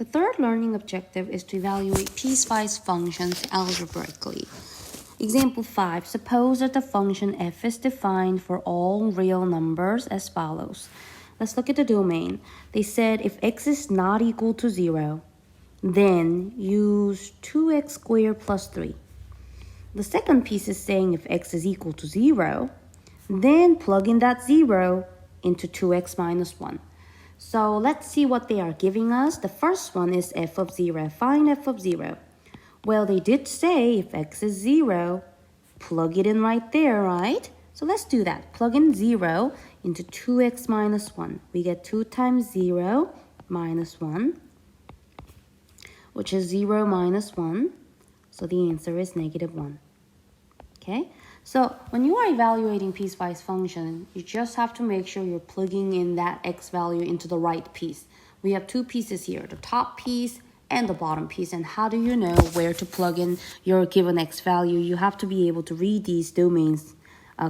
The third learning objective is to evaluate piecewise functions algebraically. Example 5. Suppose that the function f is defined for all real numbers as follows. Let's look at the domain. They said if x is not equal to 0, then use 2x squared plus 3. The second piece is saying if x is equal to 0, then plug in that 0 into 2x minus 1. So let's see what they are giving us. The first one is f of 0. Find f of 0. Well, they did say if x is 0, plug it in right there, right? So let's do that. Plug in 0 into 2x minus 1. We get 2 times 0 minus 1, which is 0 minus 1. So the answer is negative 1. Okay? So when you are evaluating piecewise function, you just have to make sure you're plugging in that x value into the right piece. We have two pieces here, the top piece and the bottom piece. And how do you know where to plug in your given x value? You have to be able to read these domains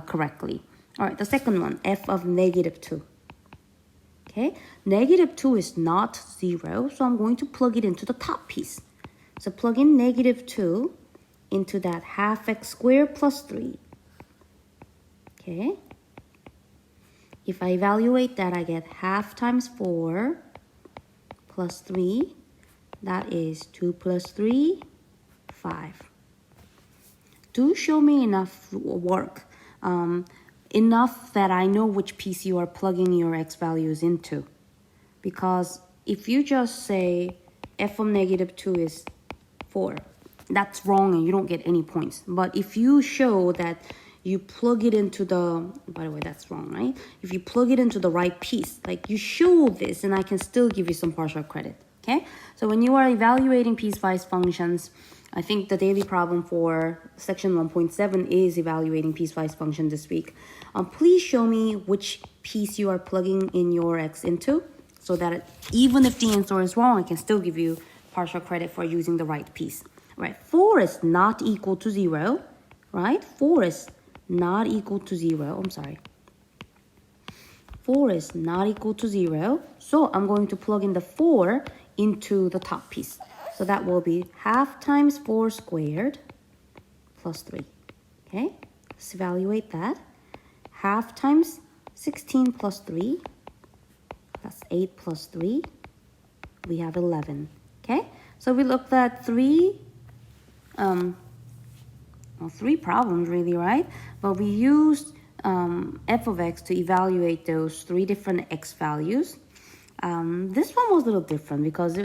correctly. All right, the second one, f of negative 2. Okay, negative 2 is not 0, so I'm going to plug it into the top piece. So plug in negative 2 into that half x squared plus 3. Okay. If I evaluate that, I get half times 4 plus 3. That is 2 plus 3, 5. Do show me enough work. Enough that I know which piece you are plugging your x values into. Because if you just say f of negative 2 is 4, that's wrong and you don't get any points. But if you show that you plug it into the, by the way, that's wrong, right? If you plug it into the right piece, like you show this, and I can still give you some partial credit, okay? So when you are evaluating piecewise functions, I think the daily problem for section 1.7 is evaluating piecewise function this week. Please show me which piece you are plugging in your x into, so that even if the answer is wrong, I can still give you partial credit for using the right piece. Right, 4 is not equal to 0, right? 4 is not equal to 0. I'm sorry. 4 is not equal to 0. So I'm going to plug in the 4 into the top piece. So that will be half times 4 squared plus 3. Okay, let's evaluate that. Half times 16 plus 3. That's 8 plus 3. We have 11. Okay, so we looked at three problems really, right? But we used f of x to evaluate those three different x values. This one was a little different because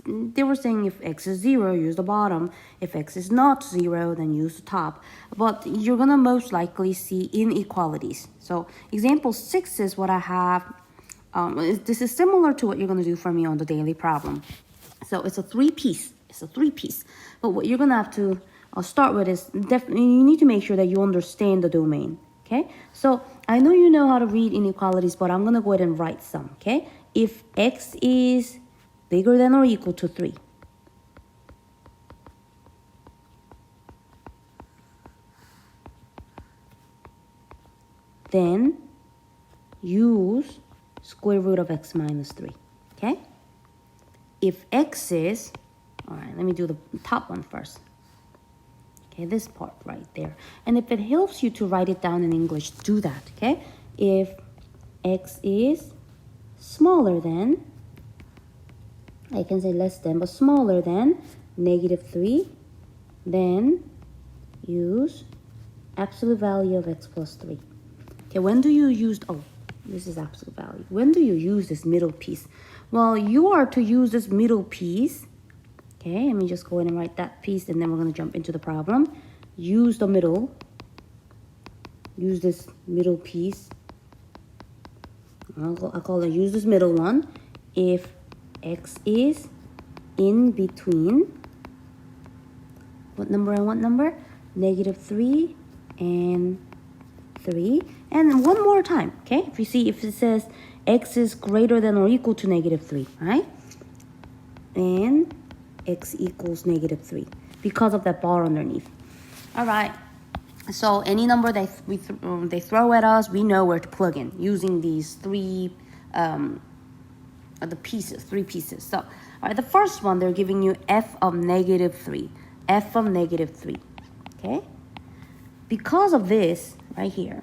they were saying if x is 0, use the bottom. If x is not 0, then use the top. But you're going to most likely see inequalities. So example 6 is what I have. This is similar to what you're going to do for me on the daily problem. So it's a three-piece. But what you're going to have to start with is definitely you need to make sure that you understand the domain. Okay? So I know you know how to read inequalities, but I'm going to go ahead and write some. Okay? If x is bigger than or equal to 3, then use square root of x minus 3. Okay? If x is, all right, let me do the top one first. Okay, this part right there. And if it helps you to write it down in English, do that, okay? If x is smaller than, I can say less than, but smaller than negative 3, then use absolute value of x plus 3. Okay, when do you use, oh, this is absolute value. When do you use this middle piece? Well, you are to use this middle piece. Okay, let me just go in and write that piece, and then we're going to jump into the problem. Use the middle. Use this middle piece. I'll call it use this middle one. If x is in between, what number and what number? Negative 3 and 3. And one more time, okay? If you see, if it says x is greater than or equal to negative 3, right? And x equals negative 3 because of that bar underneath. All right. So any number that they throw at us, we know where to plug in using these three the pieces, 3 pieces. So, all right, the first one, they're giving you f of negative 3. F of negative 3, okay? Because of this right here,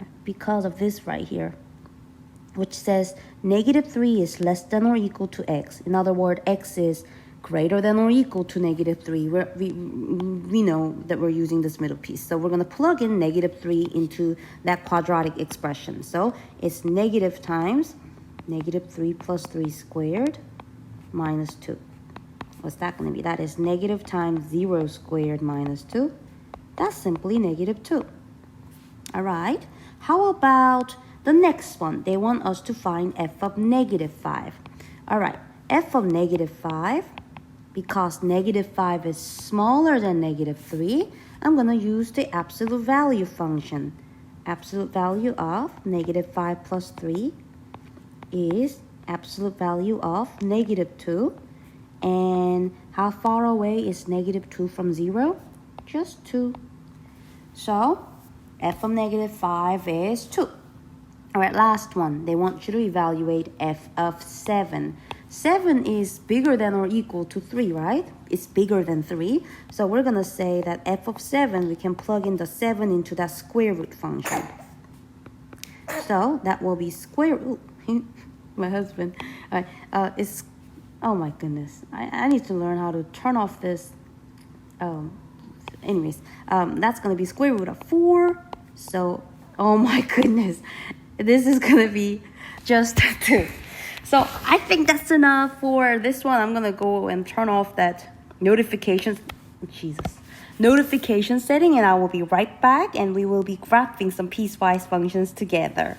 which says negative 3 is less than or equal to x. In other words, x is greater than or equal to negative 3. We know that we're using this middle piece. So we're going to plug in negative 3 into that quadratic expression. So it's negative times negative 3 plus 3 squared minus 2. What's that going to be? That is negative times 0 squared minus 2. That's simply negative 2. All right. How about the next one? They want us to find f of negative 5. All right. F of negative 5, because negative 5 is smaller than negative 3, I'm going to use the absolute value function. Absolute value of negative 5 plus 3 is absolute value of negative 2. And how far away is negative 2 from 0? Just 2. So f of negative 5 is 2. All right, last one. They want you to evaluate f of 7. 7 is bigger than or equal to 3, right? It's bigger than 3. So we're going to say that f of 7, we can plug in the 7 into that square root function. So that will be square root. My husband. All right, it's, oh my goodness. I need to learn how to turn off this. Anyways, that's going to be square root of 4. So, oh my goodness. This is going to be just 2. So I think that's enough for this one. I'm going to go and turn off that notification setting, and I will be right back, and we will be graphing some piecewise functions together.